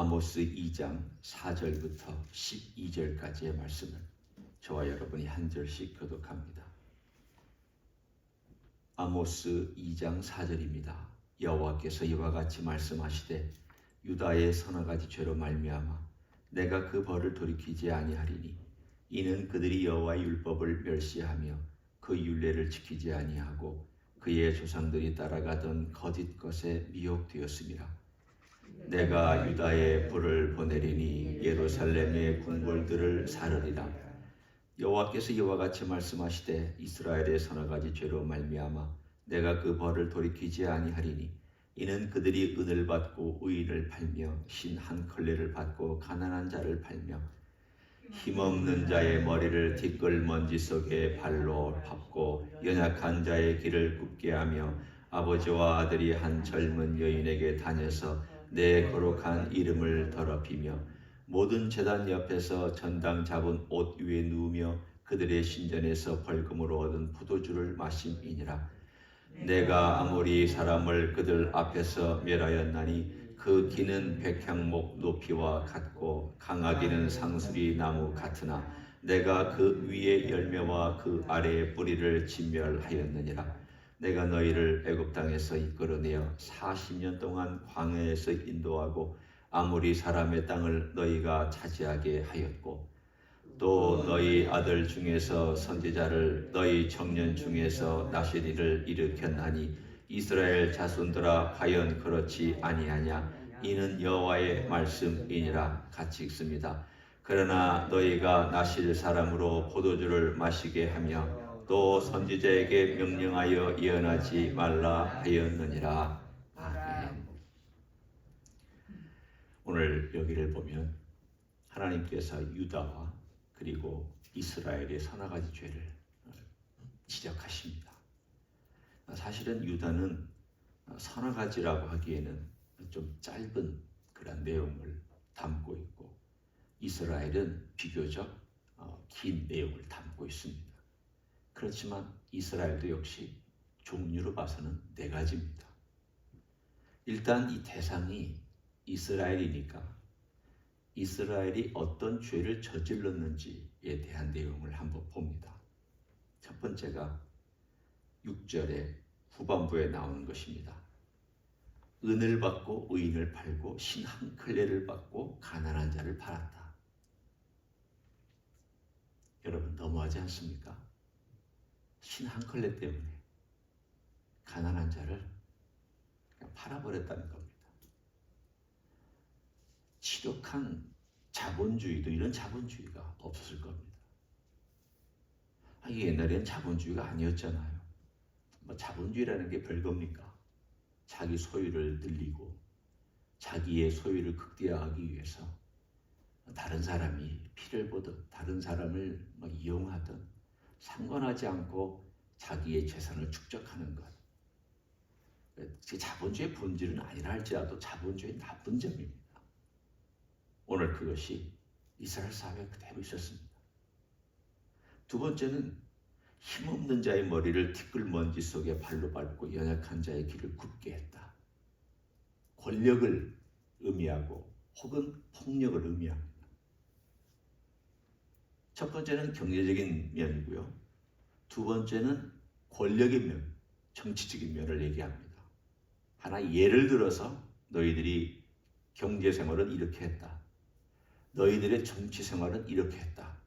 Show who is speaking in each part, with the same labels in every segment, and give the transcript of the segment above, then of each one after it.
Speaker 1: 아모스 2장 4절부터 12절까지의 말씀을 저와 여러분이 한 절씩 교독합니다. 아모스 2장 4절입니다. 여호와께서 이와 같이 말씀하시되 유다의 서너 가지 죄로 말미암아 내가 그 벌을 돌이키지 아니하리니 이는 그들이 여호와의 율법을 멸시하며 그 율례를 지키지 아니하고 그의 조상들이 따라가던 거짓 것에 미혹되었습니다. 내가 유다에 불을 보내리니 예루살렘의 궁궐들을 사르리라. 여호와께서 이와 같이 말씀하시되 이스라엘의 서너 가지 죄로 말미암아 내가 그 벌을 돌이키지 아니하리니 이는 그들이 은을 받고 의인을 팔며 신 한 컬레를 받고 가난한 자를 팔며 힘없는 자의 머리를 티끌먼지 속에 발로 밟고 연약한 자의 길을 굽게 하며 아버지와 아들이 한 젊은 여인에게 다녀서 내 거룩한 이름을 더럽히며 모든 제단 옆에서 전당 잡은 옷 위에 누우며 그들의 신전에서 벌금으로 얻은 포도주를 마심이니라. 내가 아무리 사람을 그들 앞에서 멸하였나니 그 기는 백향목 높이와 같고 강하기는 상수리 나무 같으나 내가 그 위의 열매와 그 아래의 뿌리를 진멸하였느니라. 내가 너희를 애굽 땅에서 이끌어내어 40년 동안 광야에서 인도하고 아모리 사람의 땅을 너희가 차지하게 하였고 또 너희 아들 중에서 선지자를 너희 청년 중에서 나시리를 일으켰나니 이스라엘 자손들아 과연 그렇지 아니하냐. 이는 여호와의 말씀이니라. 같이 읽습니다. 그러나 너희가 나실 사람으로 포도주를 마시게 하며 또 선지자에게 명령하여 예언하지 말라 하였느니라. 아멘. 오늘 여기를 보면 하나님께서 유다와 그리고 이스라엘의 서너 가지 죄를 지적하십니다. 사실은 유다는 서너 가지라고 하기에는 좀 짧은 그런 내용을 담고 있고 이스라엘은 비교적 긴 내용을 담고 있습니다. 그렇지만 이스라엘도 역시 종류로 봐서는 네 가지입니다. 일단 이 대상이 이스라엘이니까 이스라엘이 어떤 죄를 저질렀는지에 대한 내용을 한번 봅니다. 첫 번째가 6절의 후반부에 나오는 것입니다. 은을 받고 의인을 팔고 신 한 컬레를 받고 가난한 자를 팔았다. 여러분 너무하지 않습니까? 신 한 컬레 때문에 가난한 자를 그냥 팔아버렸다는 겁니다. 지독한 자본주의도 이런 자본주의가 없었을 겁니다. 이게 옛날에는 자본주의가 아니었잖아요. 뭐 자본주의라는 게 별겁니까? 자기 소유를 늘리고 자기의 소유를 극대화하기 위해서 다른 사람이 피를 보듯 다른 사람을 이용하든 상관하지 않고 자기의 재산을 축적하는 것. 자본주의의 본질은 아니라 할지라도 자본주의의 나쁜 점입니다. 오늘 그것이 이스라엘 사회에 그대로 있었습니다. 두 번째는 힘없는 자의 머리를 티끌먼지 속에 발로 밟고 연약한 자의 길을 굽게 했다. 권력을 의미하고 혹은 폭력을 의미합니다. 첫 번째는 경제적인 면이고요. 두 번째는 권력의 면, 정치적인 면을 얘기합니다. 하나 예를 들어서 너희들이 경제생활은 이렇게 했다. 너희들의 정치생활은 이렇게 했다.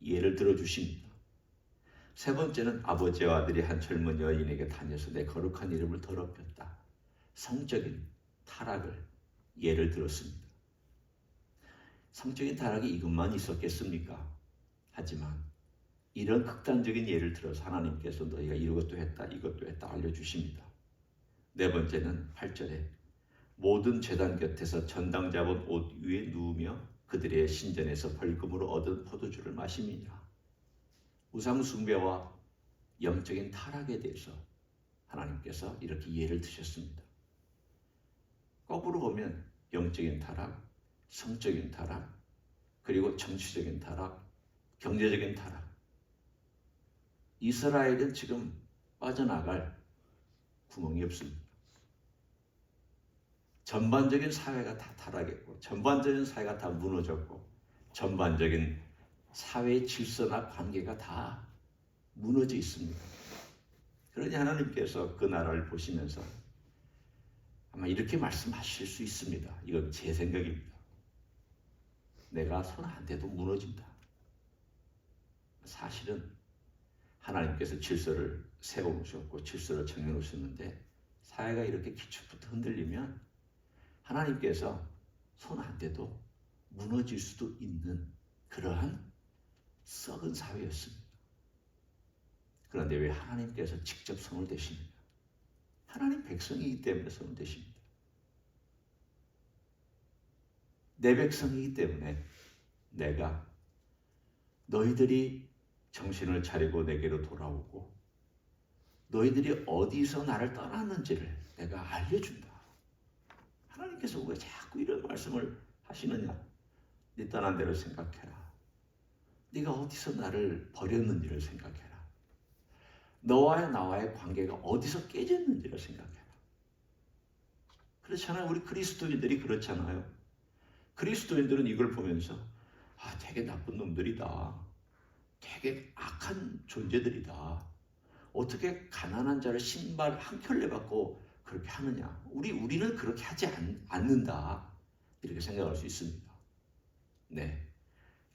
Speaker 1: 예를 들어 주십니다. 세 번째는 아버지와 아들이 한 젊은 여인에게 다녀서 내 거룩한 이름을 더럽혔다. 성적인 타락을 예를 들었습니다. 성적인 타락이 이것만 있었겠습니까? 하지만 이런 극단적인 예를 들어서 하나님께서 너희가 이것도 했다 이것도 했다 알려주십니다. 네 번째는 8절에 모든 제단 곁에서 전당 잡은 옷 위에 누우며 그들의 신전에서 벌금으로 얻은 포도주를 마심이니라. 우상 숭배와 영적인 타락에 대해서 하나님께서 이렇게 예를 드셨습니다. 거꾸로 보면 영적인 타락, 성적인 타락, 그리고 정치적인 타락, 경제적인 타락. 이스라엘은 지금 빠져나갈 구멍이 없습니다. 전반적인 사회가 다 타락했고 전반적인 사회가 다 무너졌고 전반적인 사회 질서나 관계가 다 무너져 있습니다. 그러니 하나님께서 그 나라를 보시면서 아마 이렇게 말씀하실 수 있습니다. 이건 제 생각입니다. 내가 손 한 대도 무너진다. 사실은 하나님께서 질서를 세워놓으셨고 질서를 정해놓으셨는데 사회가 이렇게 기초부터 흔들리면 하나님께서 손 한 대도 무너질 수도 있는 그러한 썩은 사회였습니다. 그런데 왜 하나님께서 직접 손을 대십니까? 하나님 백성이기 때문에 손을 대십니다. 내 백성이기 때문에 내가 너희들이 정신을 차리고 내게로 돌아오고 너희들이 어디서 나를 떠났는지를 내가 알려준다. 하나님께서 왜 자꾸 이런 말씀을 하시느냐? 네 떠난 대로 생각해라. 네가 어디서 나를 버렸는지를 생각해라. 너와 나와의 관계가 어디서 깨졌는지를 생각해라. 그렇잖아요. 우리 그리스도인들이 그렇잖아요. 그리스도인들은 이걸 보면서 되게 나쁜 놈들이다. 되게 악한 존재들이다. 어떻게 가난한 자를 신발 한 켤레 받고 그렇게 하느냐. 우리는 그렇게 하지 않는다. 이렇게 생각할 수 있습니다. 네.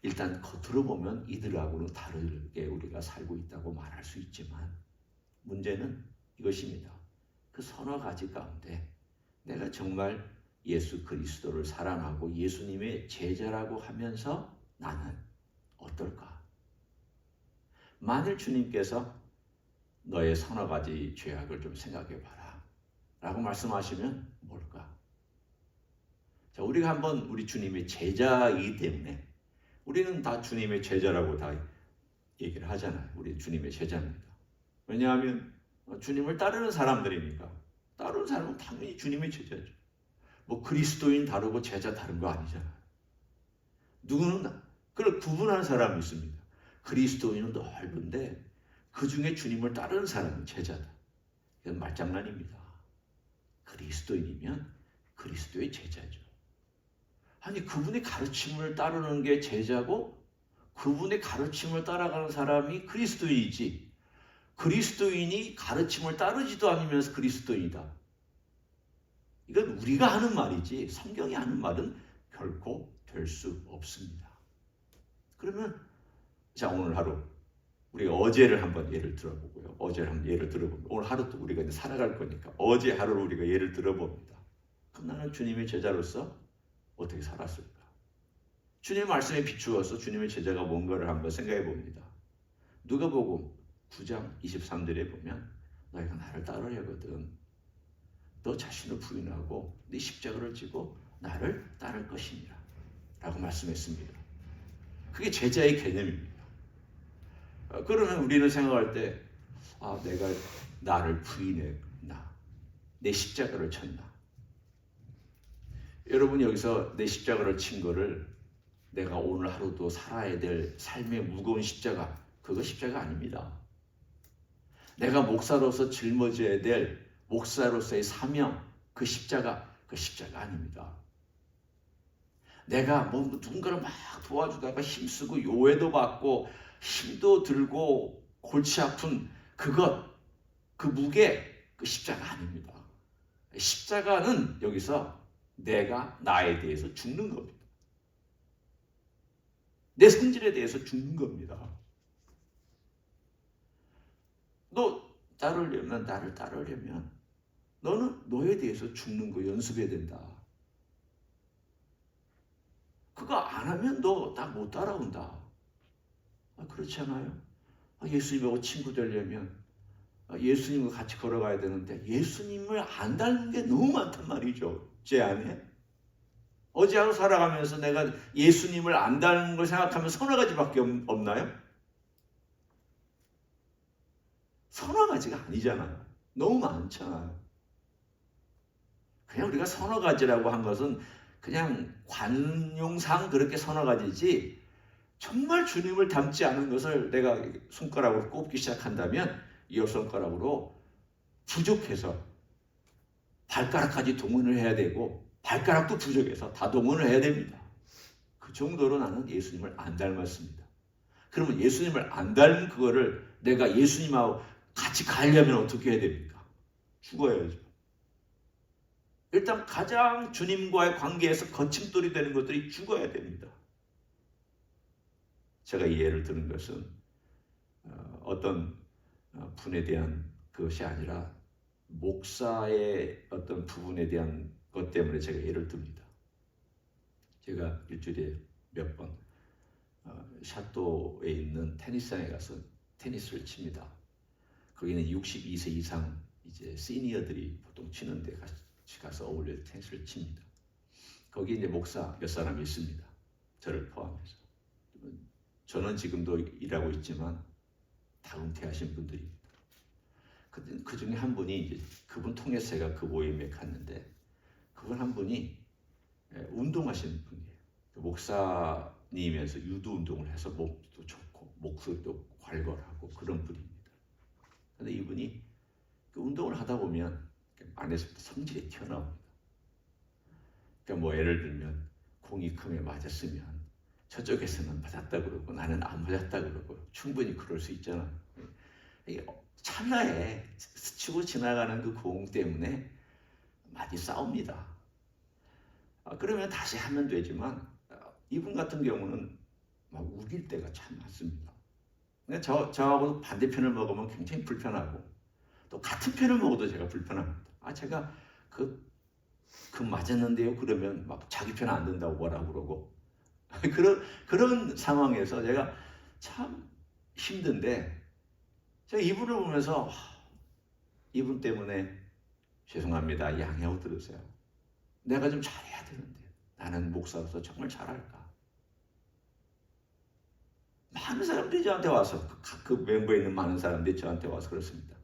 Speaker 1: 일단 겉으로 보면 이들하고는 다르게 우리가 살고 있다고 말할 수 있지만 문제는 이것입니다. 그 서너 가지 가운데 내가 정말 예수 그리스도를 사랑하고 예수님의 제자라고 하면서 나는 어떨까? 만일 주님께서 너의 서너 가지 죄악을 좀 생각해 봐라 라고 말씀하시면 뭘까? 자, 우리가 한번 우리 주님의 제자이기 때문에 우리는 다 주님의 제자라고 다 얘기를 하잖아요. 우리 주님의 제자입니다. 왜냐하면 주님을 따르는 사람들이니까. 따르는 사람은 당연히 주님의 제자죠. 뭐 그리스도인 다르고 제자 다른 거 아니잖아요. 누구는 그걸 구분하는 사람이 있습니다. 그리스도인은 넓은데 그 중에 주님을 따르는 사람은 제자다. 이건 말장난입니다. 그리스도인이면 그리스도의 제자죠. 아니 그분의 가르침을 따르는 게 제자고 그분의 가르침을 따라가는 사람이 그리스도인이지 그리스도인이 가르침을 따르지도 않으면서 그리스도인이다. 이건 우리가 하는 말이지 성경이 하는 말은 결코 될 수 없습니다. 그러면 자 오늘 하루 우리가 어제를 한번 예를 들어보고요. 어제를 한번 예를 들어보면 오늘 하루도 우리가 이제 살아갈 거니까 어제 하루를 우리가 예를 들어봅니다. 그럼 나는 주님의 제자로서 어떻게 살았을까? 주님의 말씀에 비추어서 주님의 제자가 뭔가를 한번 생각해 봅니다. 누가복음 9장 23절에 보면 너희가 나를 따르려거든 너 자신을 부인하고 네 십자가를 지고 나를 따를 것이니라 라고 말씀했습니다. 그게 제자의 개념입니다. 그러면 우리는 생각할 때 내가 나를 부인했나 내 십자가를 쳤나 여러분 여기서 내 십자가를 친 거를 내가 오늘 하루도 살아야 될 삶의 무거운 십자가 그거 십자가 아닙니다. 내가 목사로서 짊어져야 될 목사로서의 사명 그 십자가 아닙니다. 내가 뭐 누군가를 막 도와주다가 힘쓰고 요해도 받고 힘도 들고 골치 아픈 그것 그 무게 그 십자가 아닙니다. 십자가는 여기서 내가 나에 대해서 죽는 겁니다. 내 성질에 대해서 죽는 겁니다. 너 따르려면 나를 따르려면 너는 너에 대해서 죽는 거 연습해야 된다. 그거 안 하면 너 나 못 따라온다. 그렇지 않아요? 예수님하고 친구 되려면 예수님과 같이 걸어가야 되는데 예수님을 안 닮는 게 너무 많단 말이죠. 제 안에. 어제 하루 살아가면서 내가 예수님을 안 닮는 걸 생각하면 서너 가지밖에 없나요? 서너 가지가 아니잖아요. 너무 많잖아요. 그냥 우리가 서너 가지라고 한 것은 그냥 관용상 그렇게 서너 가지지 정말 주님을 닮지 않은 것을 내가 손가락으로 꼽기 시작한다면 이 손가락으로 부족해서 발가락까지 동원을 해야 되고 발가락도 부족해서 다 동원을 해야 됩니다. 그 정도로 나는 예수님을 안 닮았습니다. 그러면 예수님을 안 닮은 그거를 내가 예수님하고 같이 가려면 어떻게 해야 됩니까? 죽어야죠. 일단 가장 주님과의 관계에서 거침돌이 되는 것들이 죽어야 됩니다. 제가 이 예를 드는 것은 어떤 분에 대한 것이 아니라 목사의 어떤 부분에 대한 것 때문에 제가 예를 듭니다. 제가 일주일에 몇 번 샤또에 있는 테니스장에 가서 테니스를 칩니다. 거기는 62세 이상 이제 시니어들이 보통 치는데 같이 가서 어울려 테니스를 칩니다. 거기 이제 목사 몇 사람이 있습니다. 저를 포함해서. 저는 지금도 일하고 있지만 다 은퇴하신 분들입니다. 그 중에 한 분이 이제 그분 통해서 제가 그 모임에 갔는데 그분 한 분이 운동하시는 분이에요. 목사님이면서 유도 운동을 해서 몸도 좋고 목소리도 괄괄하고 그런 분입니다. 그런데 이분이 그 운동을 하다 보면 안에서부터 성질이 튀어나옵니다. 그러니까 뭐 예를 들면 공이 금에 맞았으면 저쪽에서는 맞았다 그러고 나는 안 맞았다 그러고 충분히 그럴 수 있잖아요. 찰나에 스치고 지나가는 그 공 때문에 많이 싸웁니다. 그러면 다시 하면 되지만 이분 같은 경우는 막 우길 때가 참 많습니다. 저하고 반대편을 먹으면 굉장히 불편하고 또 같은 편을 먹어도 제가 불편합니다. 제가 그 맞았는데요. 그러면 막 자기 편 안 된다고 뭐라 그러고 그런 상황에서 제가 참 힘든데 제가 이분을 보면서 이분 때문에 죄송합니다. 양해하고 들으세요. 내가 좀 잘해야 되는데 나는 목사로서 정말 잘할까? 많은 사람들이 저한테 와서 그 멤버에 있는 많은 사람들이 저한테 와서 그렇습니다.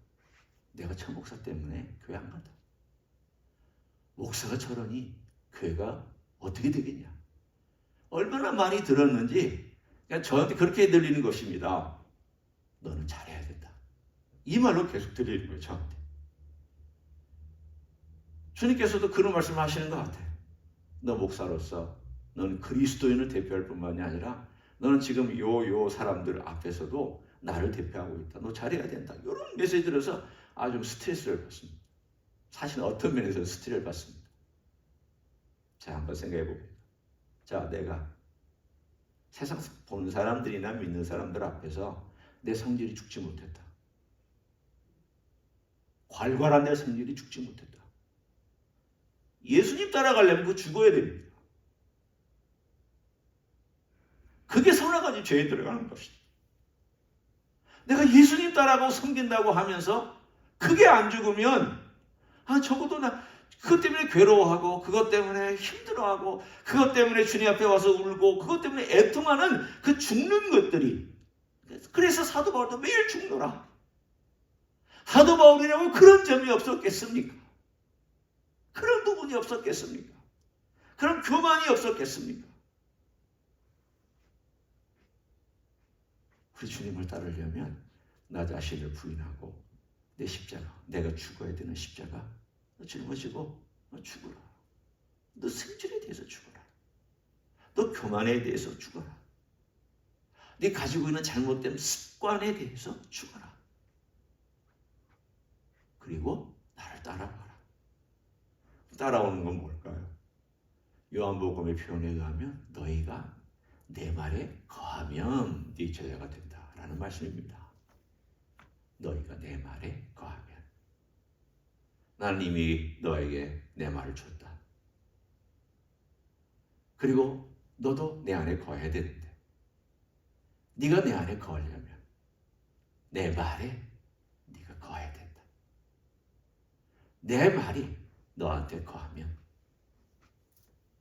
Speaker 1: 내가 저 목사 때문에 교회 안 간다. 목사가 저러니 교회가 어떻게 되겠냐. 얼마나 많이 들었는지 그냥 저한테 그렇게 들리는 것입니다. 너는 잘해야 된다. 이 말로 계속 들리는 거예요. 저한테. 주님께서도 그런 말씀을 하시는 것 같아요. 너 목사로서 너는 그리스도인을 대표할 뿐만이 아니라 너는 지금 요 사람들 앞에서도 나를 대표하고 있다. 너 잘해야 된다. 이런 메시지를 들어서 좀 스트레스를 받습니다. 사실 어떤 면에서 스트레스를 받습니다. 자, 한번 생각해 봅니다. 자, 내가 세상 보는 사람들이나 믿는 사람들 앞에서 내 성질이 죽지 못했다. 괄괄한 내 성질이 죽지 못했다. 예수님 따라가려면 그 죽어야 됩니다. 그게 서너 가지 죄에 들어가는 것이다. 내가 예수님 따라가고 섬긴다고 하면서 그게 안 죽으면 적어도 나 그것 때문에 괴로워하고 그것 때문에 힘들어하고 그것 때문에 주님 앞에 와서 울고 그것 때문에 애통하는 그 죽는 것들이 그래서 사도 바울도 매일 죽노라. 사도 바울이라고 그런 점이 없었겠습니까? 그런 부분이 없었겠습니까? 그런 교만이 없었겠습니까? 우리 주님을 따르려면 나 자신을 부인하고 내 십자가, 내가 죽어야 되는 십자가 너 짊어지고 너 죽어라. 너 승질에 대해서 죽어라. 너 교만에 대해서 죽어라. 네 가지고 있는 잘못된 습관에 대해서 죽어라. 그리고 나를 따라와라. 따라오는 건 뭘까요? 요한복음의 표현에 의하면 너희가 내 말에 거하면 네 제자가 된다라는 말씀입니다. 너희가 내 말에 거하면 나는 이미 너에게 내 말을 줬다. 그리고 너도 내 안에 거해야 되는데 네가 내 안에 거하려면 내 말에 네가 거해야 된다. 내 말이 너한테 거하면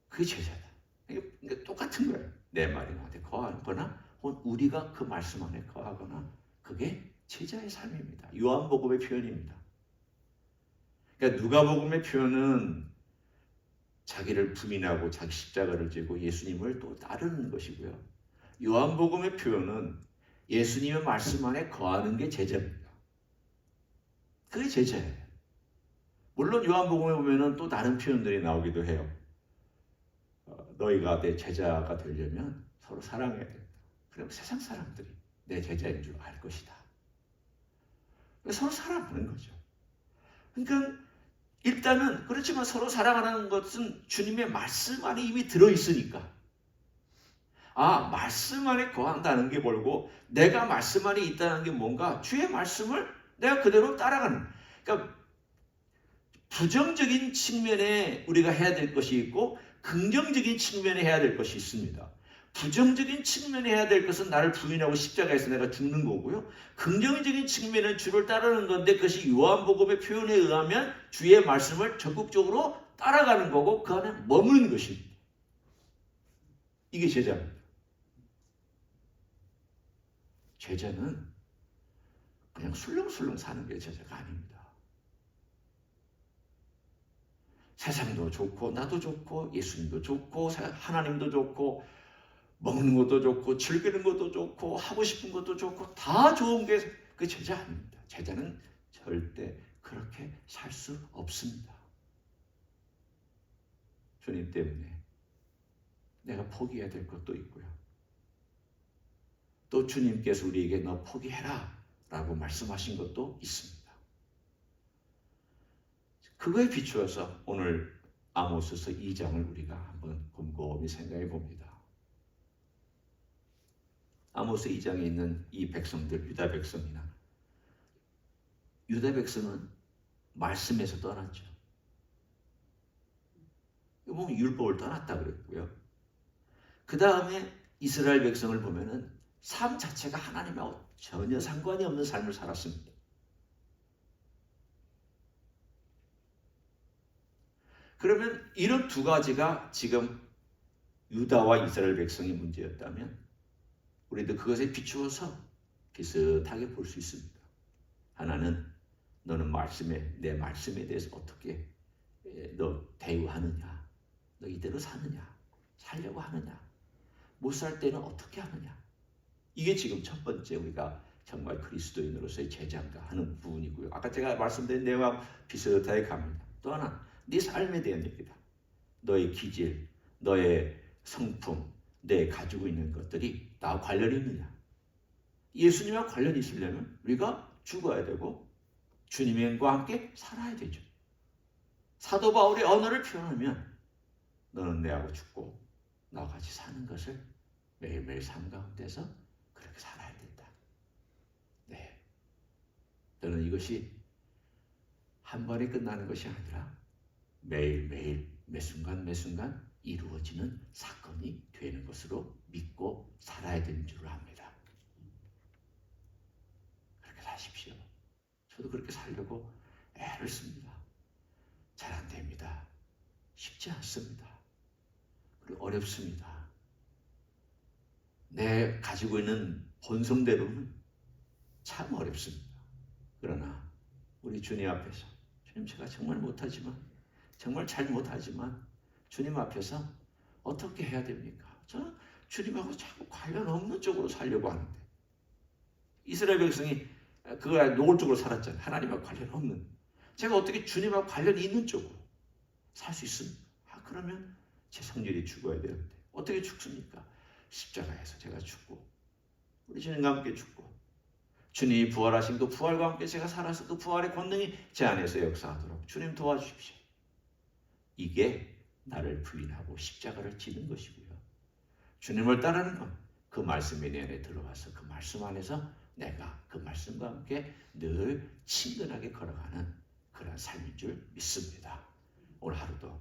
Speaker 1: 그게 제자다. 이게 똑같은 거예요. 내 말이 너한테 거하거나 혹은 우리가 그 말씀 안에 거하거나 그게 제자의 삶입니다. 요한복음의 표현입니다. 그러니까 누가복음의 표현은 자기를 부인하고 자기 십자가를 지고 예수님을 또 따르는 것이고요. 요한복음의 표현은 예수님의 말씀 안에 거하는 게 제자입니다. 그게 제자예요. 물론 요한복음에 보면은 또 다른 표현들이 나오기도 해요. 너희가 내 제자가 되려면 서로 사랑해야 된다. 그럼 세상 사람들이 내 제자인 줄 알 것이다. 서로 사랑하는 거죠. 그러니까 일단은 그렇지만 서로 사랑하는 것은 주님의 말씀 안에 이미 들어있으니까 말씀 안에 거한다는 게 뭘고 내가 말씀 안에 있다는 게 뭔가 주의 말씀을 내가 그대로 따라가는, 그러니까 부정적인 측면에 우리가 해야 될 것이 있고 긍정적인 측면에 해야 될 것이 있습니다. 부정적인 측면에 해야 될 것은 나를 부인하고 십자가에서 내가 죽는 거고요. 긍정적인 측면은 주를 따르는 건데 그것이 요한복음의 표현에 의하면 주의 말씀을 적극적으로 따라가는 거고 그 안에 머무는 것입니다. 이게 제자입니다. 제자는 그냥 술렁술렁 사는 게 제자가 아닙니다. 세상도 좋고 나도 좋고 예수님도 좋고 하나님도 좋고 먹는 것도 좋고 즐기는 것도 좋고 하고 싶은 것도 좋고 다 좋은 게 그 제자 아닙니다. 제자는 절대 그렇게 살 수 없습니다. 주님 때문에 내가 포기해야 될 것도 있고요. 또 주님께서 우리에게 너 포기해라 라고 말씀하신 것도 있습니다. 그거에 비추어서 오늘 아모스서 2장을 우리가 한번 곰곰이 생각해 봅니다. 아모스 2장에 있는 이 백성들, 유다 백성이나 유다 백성은 말씀에서 떠났죠. 보면 율법을 떠났다 그랬고요. 그 다음에 이스라엘 백성을 보면은 삶 자체가 하나님하고 전혀 상관이 없는 삶을 살았습니다. 그러면 이런 두 가지가 지금 유다와 이스라엘 백성의 문제였다면 우리도 그것에 비추어서 비슷하게 볼 수 있습니다. 하나는 너는 내 말씀에 대해서 어떻게 너 대우하느냐, 너 이대로 사느냐, 살려고 하느냐, 못 살 때는 어떻게 하느냐. 이게 지금 첫 번째 우리가 정말 그리스도인으로서의 제자인가 하는 부분이고요. 아까 제가 말씀드린 내용과 비슷하게 갑니다. 또 하나, 네 삶에 대한 얘기다. 너의 기질, 너의 성품, 내 가지고 있는 것들이 나와 관련이 있느냐. 예수님과 관련이 있으려면 우리가 죽어야 되고 주님과 함께 살아야 되죠. 사도 바울의 언어를 표현하면 너는 내하고 죽고 나와 같이 사는 것을 매일매일 삶 가운데서 그렇게 살아야 된다. 네, 저는 이것이 한 번에 끝나는 것이 아니라 매일매일 매순간 이루어지는 사건이 되는 것으로 믿고 살아야 되는 줄 압니다. 그렇게 사십시오. 저도 그렇게 살려고 애를 씁니다. 잘 안 됩니다. 쉽지 않습니다. 그리고 어렵습니다. 내 가지고 있는 본성대로는 참 어렵습니다. 그러나 우리 주님 앞에서 주님 제가 정말 못하지만 정말 잘 못하지만 주님 앞에서 어떻게 해야 됩니까? 저는 주님하고 자꾸 관련 없는 쪽으로 살려고 하는데 이스라엘 백성이 그걸 노골적으로 살았잖아요. 하나님하고 관련 없는. 제가 어떻게 주님하고 관련이 있는 쪽으로 살 수 있습니까? 그러면 제 성질이 죽어야 되는데 어떻게 죽습니까? 십자가에서 제가 죽고 우리 주님과 함께 죽고 주님이 부활하신 그 부활과 함께 제가 살아서 그 부활의 권능이 제 안에서 역사하도록 주님 도와주십시오. 이게 나를 부인하고 십자가를 지는 것이고요. 주님을 따르는 건 그 말씀이 내 안에 들어와서 그 말씀 안에서 내가 그 말씀과 함께 늘 친근하게 걸어가는 그런 삶인 줄 믿습니다. 오늘 하루도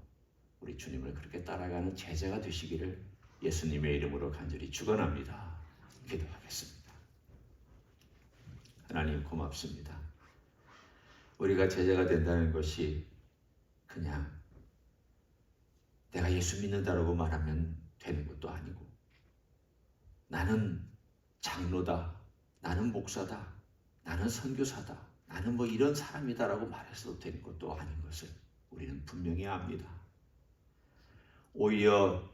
Speaker 1: 우리 주님을 그렇게 따라가는 제자가 되시기를 예수님의 이름으로 간절히 축원합니다. 기도하겠습니다. 하나님 고맙습니다. 우리가 제자가 된다는 것이 그냥 내가 예수 믿는다라고 말하면 되는 것도 아니고 나는 장로다, 나는 목사다, 나는 선교사다, 나는 뭐 이런 사람이다라고 말해서도 되는 것도 아닌 것을 우리는 분명히 압니다. 오히려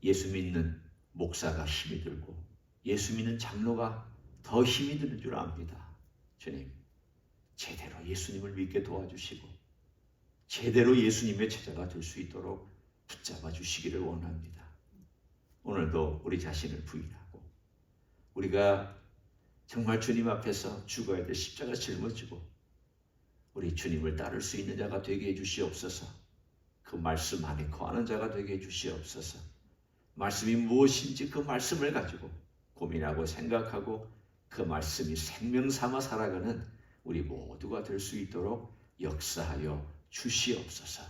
Speaker 1: 예수 믿는 목사가 힘이 들고 예수 믿는 장로가 더 힘이 드는 줄 압니다. 주님, 제대로 예수님을 믿게 도와주시고 제대로 예수님의 제자가 될 수 있도록 붙잡아 주시기를 원합니다. 오늘도 우리 자신을 부인하고 우리가 정말 주님 앞에서 죽어야 될 십자가 짊어지고 우리 주님을 따를 수 있는 자가 되게 해주시옵소서. 그 말씀 안에 거하는 자가 되게 해주시옵소서. 말씀이 무엇인지 그 말씀을 가지고 고민하고 생각하고 그 말씀이 생명 삼아 살아가는 우리 모두가 될 수 있도록 역사하여 주시옵소서.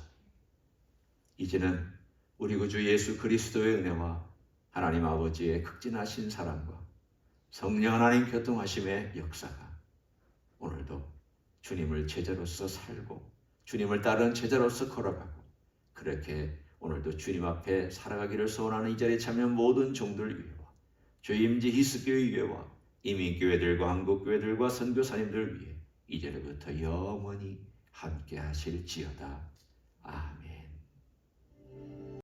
Speaker 1: 이제는 우리 구주 예수 그리스도의 은혜와 하나님 아버지의 극진하신 사랑과 성령 하나님 교통하심의 역사가 오늘도 주님을 제자로서 살고 주님을 따르는 제자로서 걸어가고 그렇게 오늘도 주님 앞에 살아가기를 소원하는 이 자리에 참여한 모든 종들 위해와 주의 임재 히스교회 위해와 이민교회들과 한국교회들과 선교사님들 위해 이제부터 영원히 함께 하실지어다. 아멘.